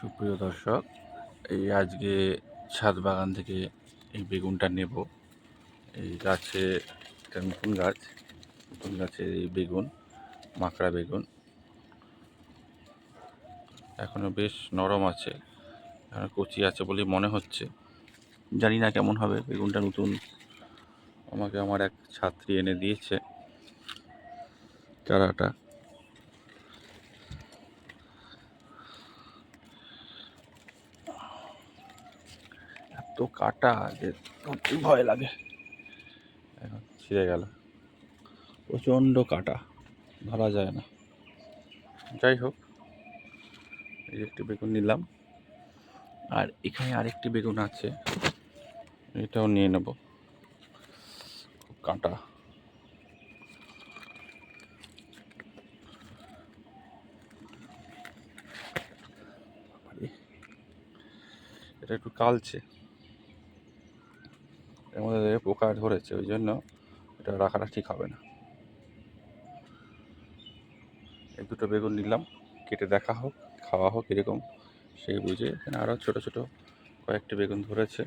সুপ্রিয় দর্শক, এই আজকে ছাদ বাগান থেকে এই বেগুনটা নেব। এই গাছে একটা নতুন গাছের এই বেগুন, মাকড়া বেগুন এখনো বেশ নরম আছে, এখনো কচি আছে বলে মনে হচ্ছে। জানি না কেমন হবে বেগুনটা। নতুন আমাকে আমার এক ছাত্রী এনে দিয়েছে চারাটা। এত কাটা যে ধরতেই ভয় লাগে। এখন ছিঁড়ে গেল, প্রচণ্ড কাটা, ধরা যায় না। যাই হোক, এই একটি বেগুন নিলাম, আর এখানে আরেকটি বেগুন আছে, এটাও নিয়ে নেব। খুব কাঁটা। এটা একটু কালচে, এর মধ্যে পোকা ধরেছে, ওই জন্য এটা রাখাটা ঠিক হবে না। এই দুটো বেগুন নিলাম, কেটে দেখা হোক, খাওয়া হোক এরকম সেই বুঝে। এখানে আরও ছোটো ছোটো কয়েকটি বেগুন ধরেছে।